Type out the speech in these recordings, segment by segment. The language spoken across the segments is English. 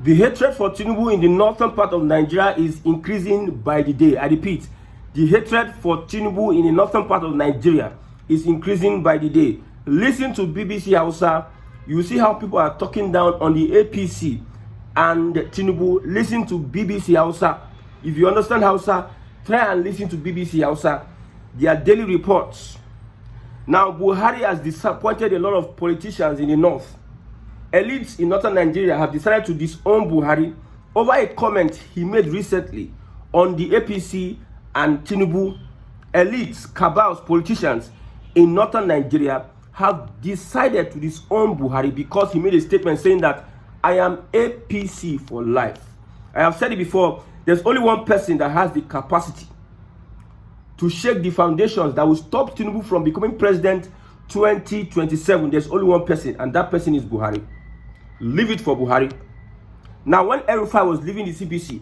The hatred for Tinubu in the northern part of Nigeria is increasing by the day. I repeat, the hatred for Tinubu in the northern part of Nigeria is increasing by the day. Listen to BBC Hausa. You see how people are talking down on the APC and Tinubu. Listen to BBC Hausa. If you understand Hausa, try and listen to BBC Hausa. Their daily reports. Now, Buhari has disappointed a lot of politicians in the north. Elites in northern Nigeria have decided to disown Buhari over a comment he made recently on the APC and Tinubu. Elites, cabals, politicians in northern Nigeria have decided to disown Buhari because he made a statement saying that I am APC for life. I have said it before, there's only one person that has the capacity to shake the foundations that will stop Tinubu from becoming president 2027. There's only one person, and that person is Buhari. Leave it for Buhari. Now, when Rufai was leaving the CPC,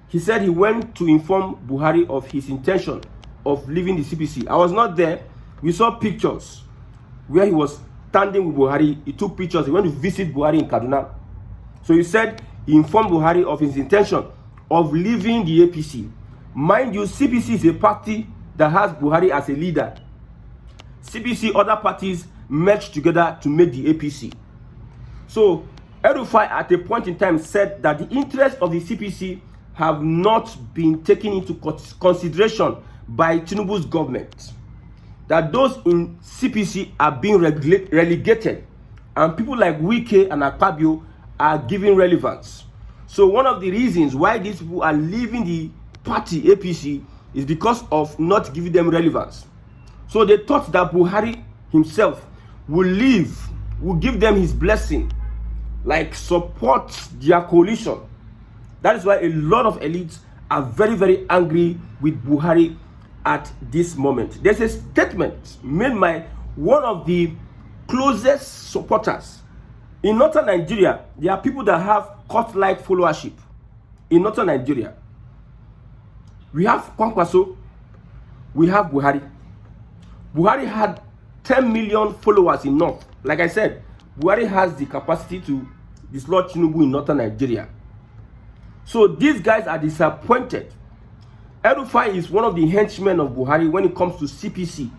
he said he went to inform Buhari of his intention of leaving the CPC. I was not there. We saw pictures where he was standing with Buhari. He took pictures. He went to visit Buhari in Kaduna. So he said he informed Buhari of his intention of leaving the APC. Mind you, CPC is a party that has Buhari as a leader. CPC, other parties merged together to make the APC. So Rufai at a point in time said that the interests of the CPC have not been taken into consideration by Tinubu's government. That those in CPC are being relegated, and people like Wike and Akpabio are giving relevance. So one of the reasons why these people are leaving the party APC is because of not giving them relevance. So they thought that Buhari himself will leave, will give them his blessing, like support their coalition. That is why a lot of elites are very, very angry with Buhari at this moment. There's a statement made by one of the closest supporters. In northern Nigeria, there are people that have cult-like followership. In northern Nigeria, we have Kwankwaso, we have Buhari. Buhari had 10 million followers in north. Like I said, Buhari has the capacity to dislodge Tinubu in northern Nigeria. So these guys are disappointed. Rufai is one of the henchmen of Buhari when it comes to CPC.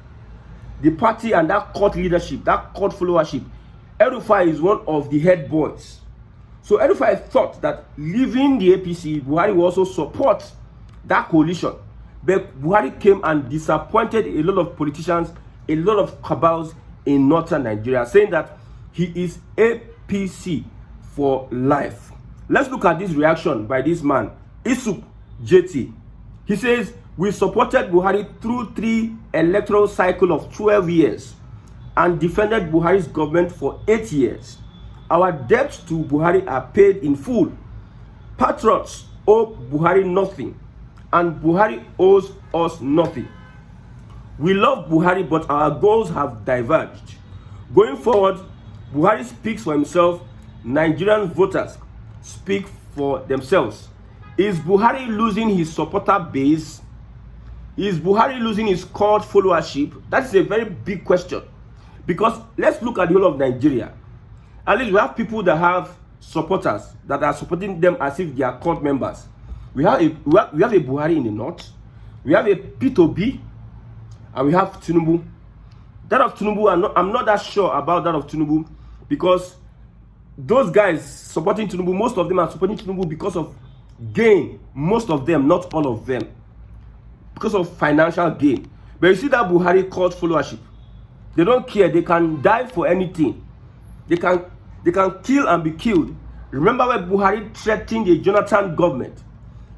The party and that cult leadership, that cult followership. Rufai is one of the head boys. So Rufai thought that leaving the APC, Buhari will also support that coalition. But Buhari came and disappointed a lot of politicians, a lot of cabals in northern Nigeria, saying that he is APC for life. Let's look at this reaction by this man, Isup JT. He says, we supported Buhari through 3 electoral cycles of 12 years and defended Buhari's government for 8 years. Our debts to Buhari are paid in full. Patriots owe Buhari nothing, and Buhari owes us nothing. We love Buhari, but our goals have diverged. Going forward, Buhari speaks for himself. Nigerian voters speak for themselves. Is Buhari losing his supporter base? Is Buhari losing his cult followership? That is a very big question. Because let's look at the whole of Nigeria. At least we have people that have supporters that are supporting them as if they are cult members. We have a Buhari in the north. We have a P2B, and we have Tinubu. That of Tinubu, I'm not that sure about that of Tinubu, because those guys supporting Tinubu, most of them are supporting Tinubu because of gain. Most of them, not all of them, because of financial gain. But you see that Buhari cult followership. They don't care. They can die for anything. They can kill and be killed. Remember when Buhari threatened the Jonathan government?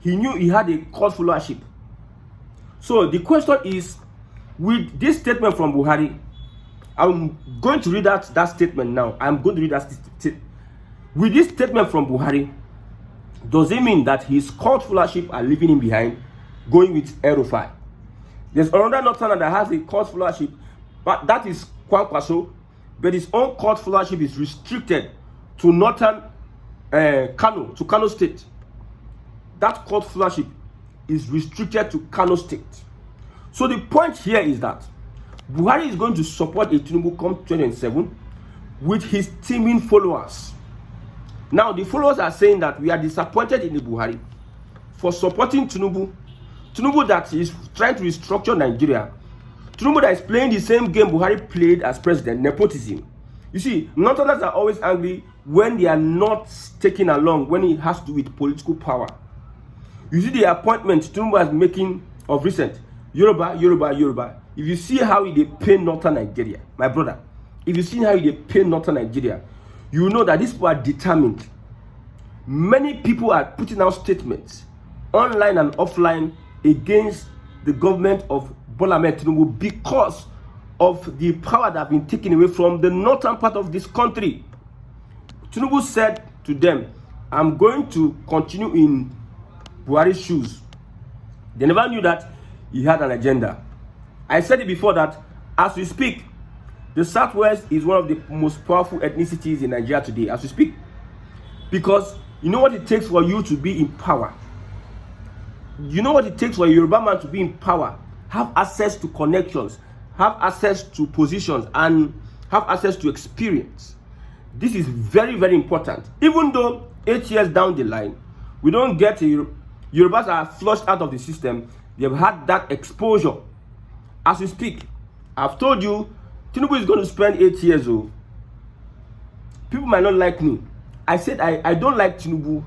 He knew he had a cult followership. So the question is, with this statement from Buhari, I'm going to read that statement now. I'm going to read that statement. With this statement from Buhari, does it mean that his cult followership are leaving him behind, going with Rufai? There's another northerner that has a cult followership, but that is Kwankwaso, but his own cult followership is restricted to northern Kano, to Kano State. That cult followership is restricted to Kano State. So the point here is that Buhari is going to support a Tinubu come 2027 with his teeming followers. Now the followers are saying that we are disappointed in the Buhari for supporting Tinubu that is trying to restructure Nigeria. Tinubu that is playing the same game Buhari played as president, nepotism. You see, Northerners are always angry when they are not taken along when it has to do with political power. You see the appointment Tinubu is making of recent, Yoruba. If you see how they pay Northern Nigeria, my brother, if you see how they pay Northern Nigeria, you know that these people are determined. Many people are putting out statements, online and offline, against the government of Bola Ahmed Tinubu because of the power that have been taken away from the northern part of this country. Tinubu said to them, I'm going to continue in Buhari's shoes. They never knew that he had an agenda. I said it before that as we speak, the Southwest is one of the most powerful ethnicities in Nigeria today as we speak. Because you know what it takes for you to be in power. You know what it takes for a Yoruba man to be in power, have access to connections, have access to positions, and have access to experience. This is very, very important. Even though 8 years down the line, we don't get Yorubas are flushed out of the system, they've had that exposure. As we speak, I've told you, Tinubu is going to spend 8 years old. People might not like me. I said I don't like Tinubu.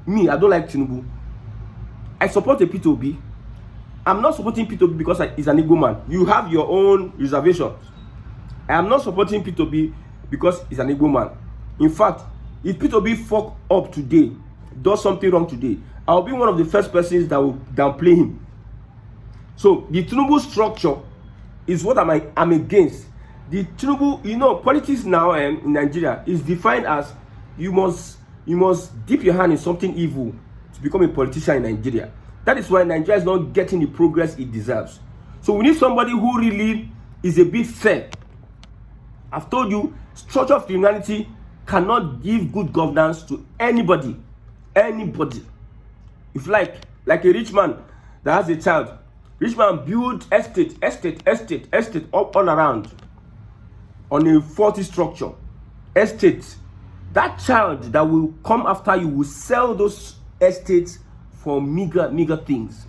I don't like Tinubu. I support a P2B. I'm not supporting P2B because he's an Igbo man. You have your own reservations. I am not supporting P2B because he's an Igbo man. In fact, if P2B fuck up today, does something wrong today, I'll be one of the first persons that will downplay him. So the Tinubu structure is what I'm against. The Tinubu, you know, politics now in Nigeria is defined as you must dip your hand in something evil to become a politician in Nigeria. That is why Nigeria is not getting the progress it deserves. So we need somebody who really is a bit fair. I've told you, structure of criminality cannot give good governance to anybody. Anybody. If like a rich man that has a child, rich man build estate all around on a faulty structure. Estate. That child that will come after you will sell those estates for meager things.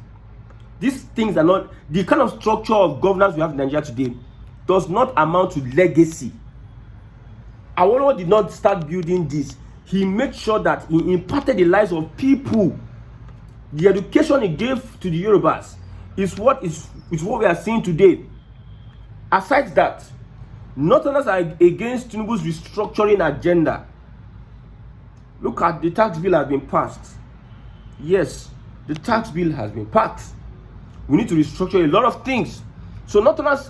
These things are not the kind of structure of governance we have in Nigeria today. Does not amount to legacy. Awolowo did not start building this. He made sure that he impacted the lives of people. The education he gave to the Yorubas is what we are seeing today. Aside that, Northerners are against Tinubu's restructuring agenda. Look at the tax bill has been passed. Yes, the tax bill has been passed. We need to restructure a lot of things. So Northerners,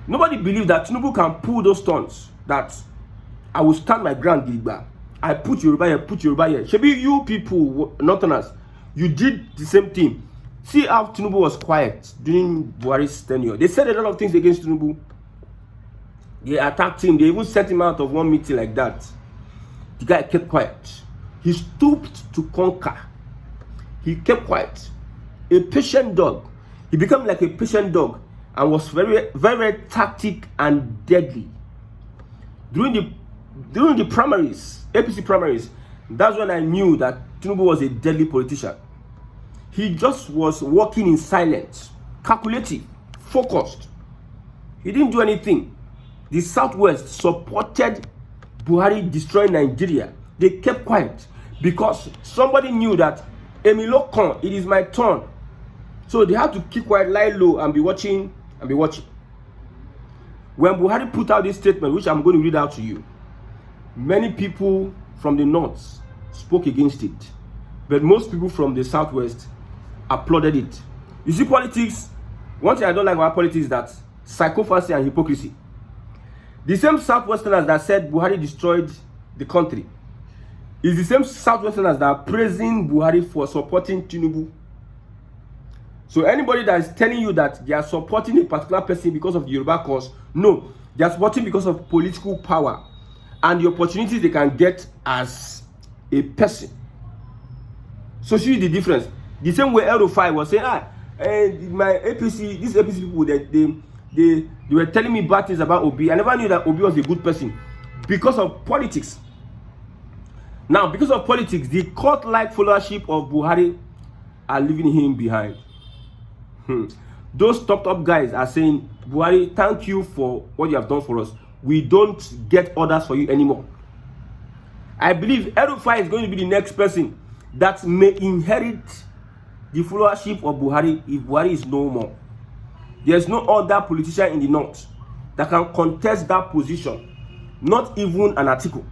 nobody believes that Tinubu can pull those stunts. That I will stand my ground, Gilba. I put Yoruba here, Shebi, you people, Northerners, you did the same thing. See how Tinubu was quiet during Buhari's tenure. They said a lot of things against Tinubu. They attacked him. They even sent him out of one meeting like that. The guy kept quiet. He stooped to conquer. He kept quiet. A patient dog. He became like a patient dog and was very, very tactic and deadly. During the primaries, APC primaries, that's when I knew that Tinubu was a deadly politician. He just was working in silence, calculating, focused. He didn't do anything. The Southwest supported Buhari destroying Nigeria. They kept quiet because somebody knew that Emilo Khan, it is my turn. So they had to keep quiet, lie low, and be watching. When Buhari put out this statement, which I'm going to read out to you, many people from the north spoke against it, but most people from the Southwest applauded it. You see, politics, one thing I don't like about politics is that psychopathy and hypocrisy. The same Southwesterners that said Buhari destroyed the country is the same Southwesterners that are praising Buhari for supporting Tinubu. So anybody that is telling you that they are supporting a particular person because of the Yoruba cause, no, they are supporting because of political power and the opportunities they can get as a person. So see the difference. The same way Rufai was saying, my APC, these APC people, they were telling me bad things about Obi. I never knew that Obi was a good person because of politics. Now, because of politics, the cult-like followership of Buhari are leaving him behind. Those top guys are saying, Buhari, thank you for what you have done for us. We don't get orders for you anymore. I believe Rufai is going to be the next person that may inherit the followership of Buhari if Buhari is no more. There's no other politician in the north that can contest that position. Not even an article.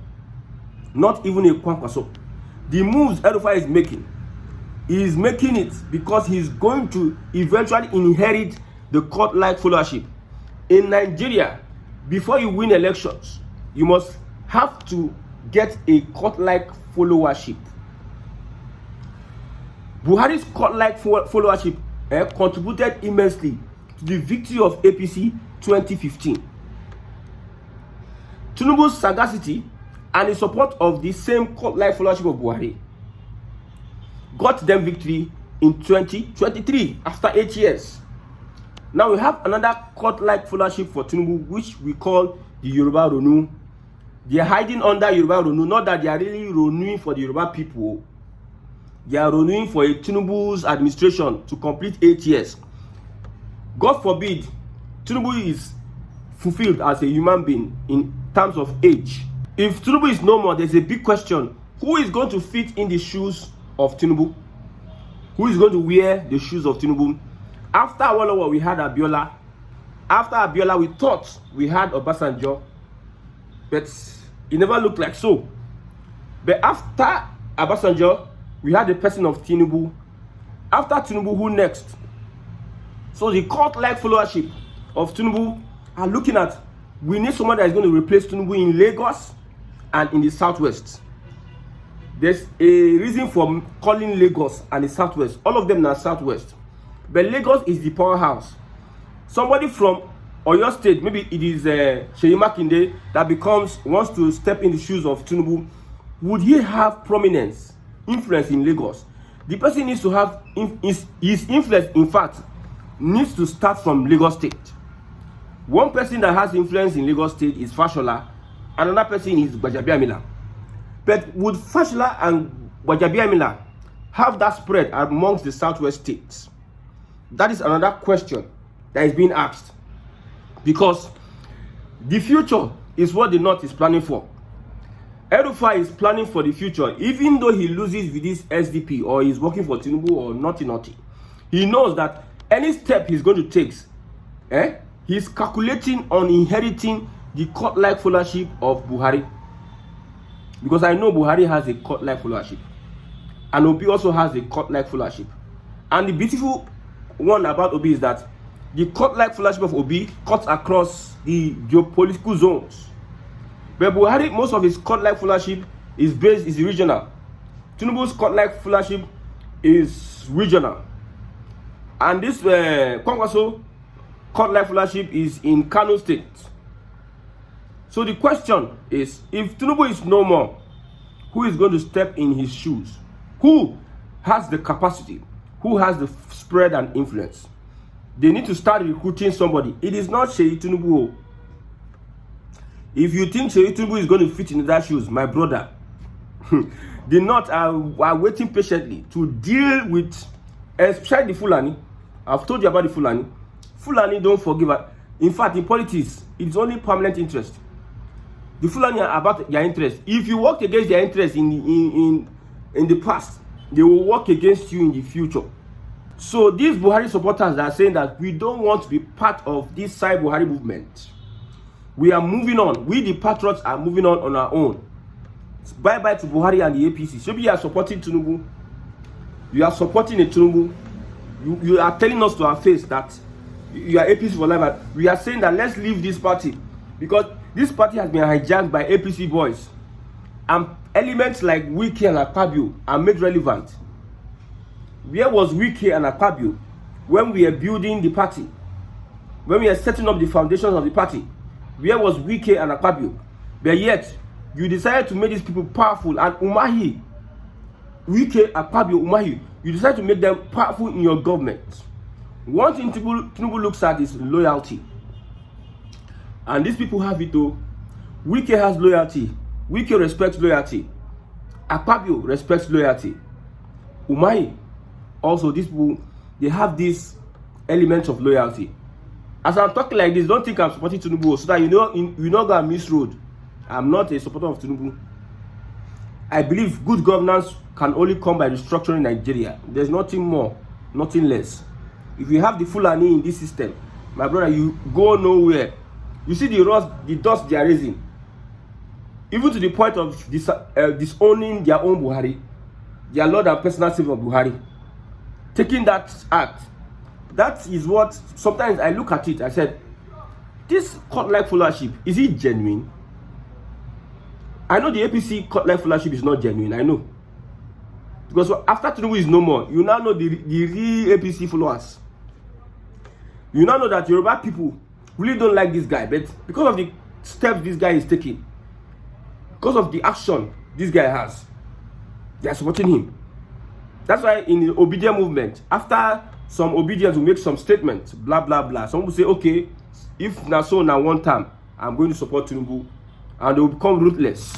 Not even a kwankwaso. The moves Rufai is making it because he's going to eventually inherit the cult-like followership. In Nigeria, before you win elections, you must have to get a cult-like followership. Buhari's cult-like followership contributed immensely to the victory of APC 2015. Tinubu's sagacity and the support of the same cult-like followership of Buhari got them victory in 2023 after 8 years. Now we have another cult-like followership for Tinubu, which we call the Yoruba Ronu. They are hiding under Yoruba Ronu, not that they are really renewing for the Yoruba people. They are renewing for a Tinubu's administration to complete 8 years. God forbid, Tinubu is fulfilled as a human being in terms of age. If Tinubu is no more, there's a big question. Who is going to fit in the shoes of Tinubu? Who is going to wear the shoes of Tinubu? After Awolowo, we had Abiola. After Abiola, we thought we had Obasanjo. But it never looked like so. But after Obasanjo, we had the person of Tinubu. After Tinubu, who next? So the cult-like followership of Tinubu are looking at, we need someone that is going to replace Tinubu in Lagos and in the southwest. There's a reason for calling Lagos and the southwest. All of them are southwest. But Lagos is the powerhouse. Somebody from Oyo State, maybe it is Seyi Makinde, that wants to step in the shoes of Tinubu. Would he have prominence, influence in Lagos? The person needs to have his influence, in fact, needs to start from Lagos State. One person that has influence in Lagos State is Fashola, another person is Gbajabiamila. But would Fashola and Gbajabiamila have that spread amongst the southwest states? That is another question that is being asked. Because the future is what the North is planning for. Rufai is planning for the future, even though he loses with this SDP or he's working for Tinubu or naughty. He knows that any step he's going to take, he's calculating on inheriting the cult-like followership of Buhari. Because I know Buhari has a cult-like followership. And Obi also has a cult-like followership. And the beautiful one about Obi is that the cult-like followership of Obi cuts across the geopolitical zones. But Buhari, most of his cult-like followership is regional. Tinubu's cult-like followership is regional. And this Kwankwaso cult-like followership is in Kano State. So the question is, if Tinubu is no more, who is going to step in his shoes? Who has the capacity? Who has the spread and influence? They need to start recruiting somebody. It is not Seyi Tinubu. If you think Seyi Tinubu is going to fit in that shoes, my brother, the North are waiting patiently to deal with, especially the Fulani. I've told you about the Fulani. Fulani don't forgive. In fact, in politics, it's only permanent interest. The Fulani are about their interest. If you work against their interest in the past, they will work against you in the future. So these Buhari supporters are saying that we don't want to be part of this side Buhari movement. We are moving on. We the patriots are moving on our own. Bye-bye to Buhari and the APC. So you are supporting Tinubu. You are supporting a Tinubu. You are telling us to our face that you are APC for life. We are saying that let's leave this party. Because this party has been hijacked by APC boys. And elements like Wike and Akpabio are made relevant. Where was Wike and Akpabio when we are building the party? When we are setting up the foundations of the party? Where was Wike and Akpabio? But yet, you decided to make these people powerful. And Umahi, Wike, Akpabio, Umahi, you decided to make them powerful in your government. One thing Tinubu looks at is loyalty. And these people have it though. Wike has loyalty. Wike respects loyalty. Akpabio respects loyalty. Umahi, also these people, they have this element of loyalty. As I'm talking like this, don't think I'm supporting Tinubu, so that you not go and miss road. I'm not a supporter of Tinubu. I believe good governance can only come by restructuring Nigeria. There's nothing more, nothing less. If you have the Fulani in this system, my brother, you go nowhere. You see the dust they are raising, even to the point of disowning their own Buhari, their Lord and personal Savior Buhari, taking that act. That is what sometimes I look at it. I said, this court-like followership, is it genuine? I know the APC court-like followership is not genuine. I know, because after Tinubu is no more, you now know the real APC followers. You now know that Yoruba people really don't like this guy, but because of the steps this guy is taking, because of the action this guy has, they are supporting him. That's why in the obedient movement, after some obedience will make some statements, blah blah blah, some will say, okay, if now so now one time I'm going to support Tinubu, and they will become ruthless.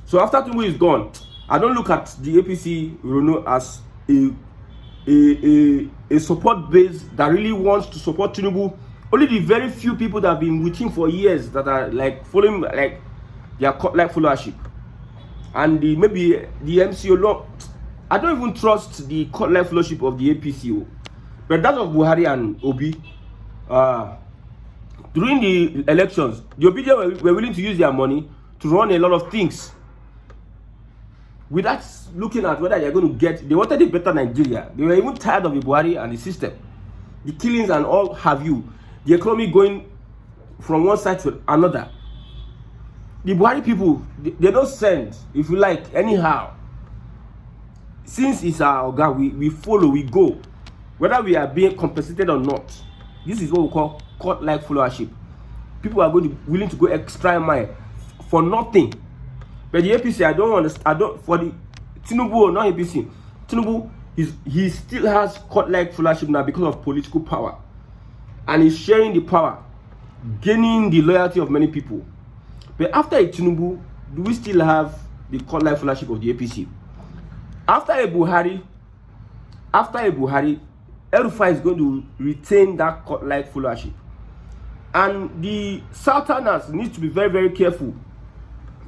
So after Tinubu is gone, I don't look at the APC as a support base that really wants to support Tinubu. Only the very few people that have been with him for years that are like following like their like followership, and maybe the MCO law. I don't even trust the like followership of the APC, but that of Buhari and Obi. During the elections, the Obedient were willing to use their money to run a lot of things without looking at whether they're going to get. They wanted a better Nigeria. They were even tired of the Buhari and the system, the killings and all have you, the economy going from one side to another. The Buhari people, they don't send, if you like, anyhow. Since it's our Oga, we follow, we go, whether we are being compensated or not. This is what we call court-like followership. People are willing to go extra mile for nothing. But the APC, I don't understand. For the Tinubu or not APC, Tinubu he still has court-like followership now because of political power, and he's sharing the power, gaining the loyalty of many people. But after a Tinubu, do we still have the court-like followership of the APC? After a Buhari, Rufai is going to retain that court-like followership. And the Southerners need to be very, very careful.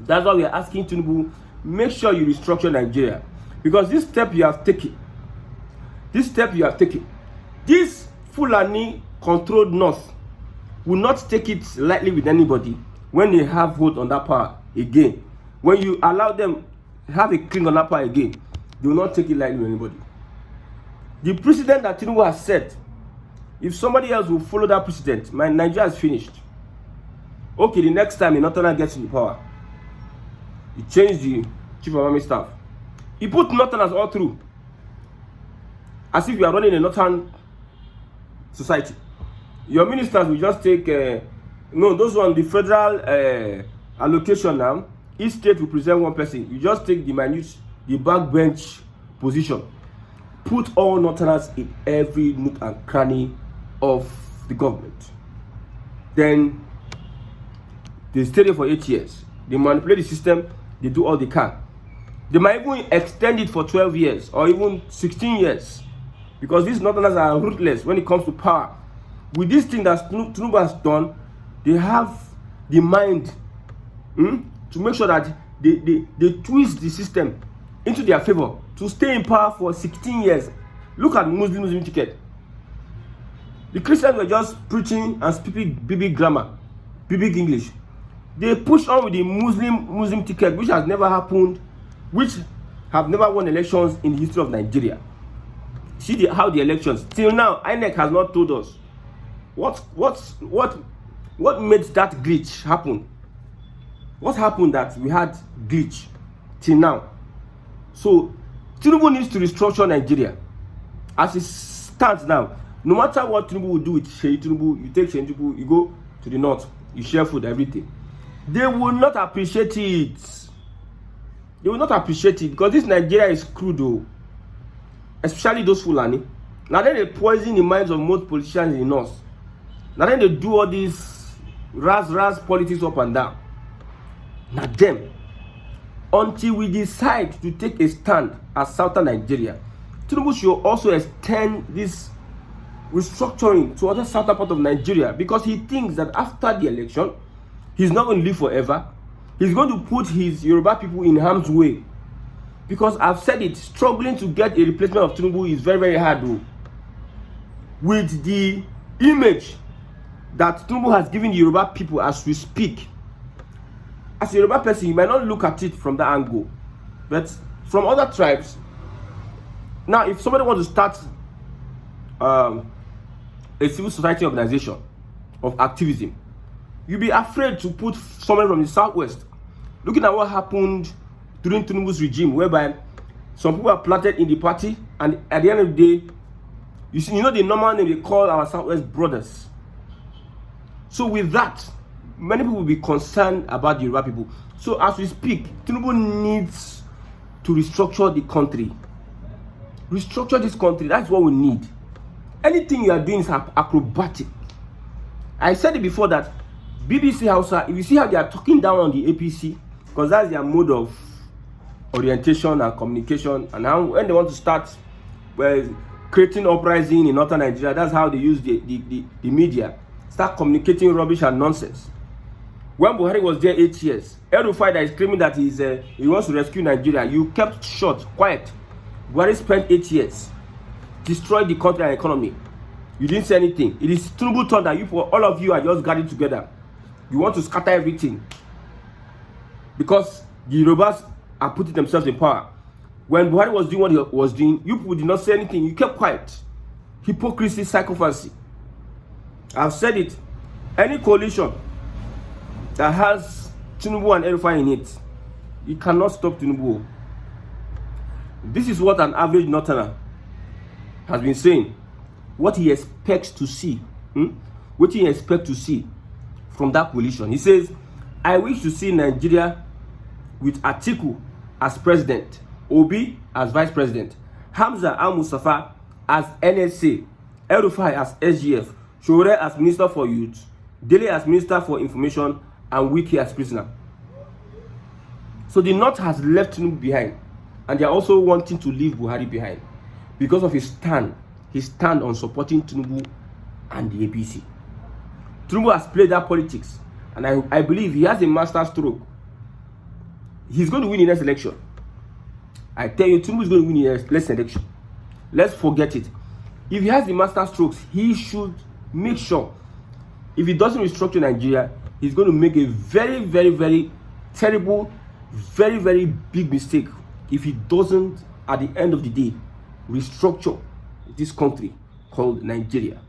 That's why we are asking Tinubu, make sure you restructure Nigeria. Because this step you have taken, this Fulani controlled North will not take it lightly with anybody when they have hold on that power again. When you allow them have a cling on that power again, they will not take it lightly with anybody. The precedent that Tinubu has set, if somebody else will follow that precedent, my Nigeria is finished. Okay, the next time a Northerner gets into power, he changed the chief of army staff. He put Northerners all through, as if you are running a Northern society. Your ministers will just take, no, those on the federal allocation now, each state will present one person. You just take the backbench position. Put all Northerners in every nook and cranny of the government. Then they stay there for 8 years. They manipulate the system. They do all they can. They might even extend it for 12 years or even 16 years, because these Northerners are ruthless when it comes to power. With this thing that Tinubu has done, they have the mind to make sure that they twist the system into their favor to stay in power for 16 years. Look at Muslim ticket. The Christians were just preaching and speaking big grammar, big English. They pushed on with the Muslim ticket, which has never happened, which have never won elections in the history of Nigeria. See how the elections till now, INEC has not told us what made that glitch happen. What happened that we had glitch till now? So Tinubu needs to restructure Nigeria as it stands now. No matter what Tinubu will do with Tinubu, you take Tinubu, you go to the north, you share food, everything. They will not appreciate it. They will not appreciate it because this Nigeria is crude, though. Especially those Fulani. Now then they poison the minds of most politicians in the north. Now then they do all these ras politics up and down. Now them. until we decide to take a stand as Southern Nigeria, Tinubu should also extend this restructuring to other southern part of Nigeria, because he thinks that after the election, he's not going to live forever. He's going to put his Yoruba people in harm's way. Because I've said it, struggling to get a replacement of Tinubu is very, very hard though. With the image that Tinubu has given the Yoruba people as we speak, as a Yoruba person, you might not look at it from that angle. But from other tribes, now if somebody wants to start a civil society organization of activism, you'll be afraid to put someone from the southwest. Looking at what happened during Tinubu's regime, whereby some people are planted in the party, and at the end of the day, you know the normal name they call our southwest brothers. So with that, many people will be concerned about the Yoruba people. So as we speak, Tinubu needs to restructure the country. Restructure this country, that's what we need. Anything you are doing is acrobatic. I said it before that BBC Hausa, if you see how they are talking down on the APC, because that's their mode of orientation and communication, and how when they want to start creating uprising in northern Nigeria, that's how they use the media, start communicating rubbish and nonsense. When Buhari was there 8 years, Rufai that is claiming that he wants to rescue Nigeria, you kept short, quiet. Buhari spent 8 years, destroyed the country and economy. You didn't say anything. It is Tinubu turn that all of you are just gathered together. You want to scatter everything because the Yorubas are putting themselves in power. When Buhari was doing what he was doing, you people did not say anything. You kept quiet. Hypocrisy, psychopathy. I've said it. Any coalition that has Tinubu and Rufai in it, you cannot stop Tinubu. This is what an average northerner has been saying. What he expects to see. What he expects to see from that coalition. He says, I wish to see Nigeria with Atiku as president, Obi as vice president, Hamza al-Mustafa as NSA, Rufai as SGF, Shore as minister for youth, Dele as minister for information, and Wiki as prisoner. So the North has left Tinubu behind, and they are also wanting to leave Buhari behind because of his stand on supporting Tinubu and the APC. Tinubu has played that politics, and I believe he has a master stroke. He's going to win the next election. I tell you, Tinubu is going to win the next election. Let's forget it. If he has the master strokes, he should make sure, if he doesn't restructure Nigeria, he's going to make a very, very, very terrible, very, very big mistake if he doesn't, at the end of the day, restructure this country called Nigeria.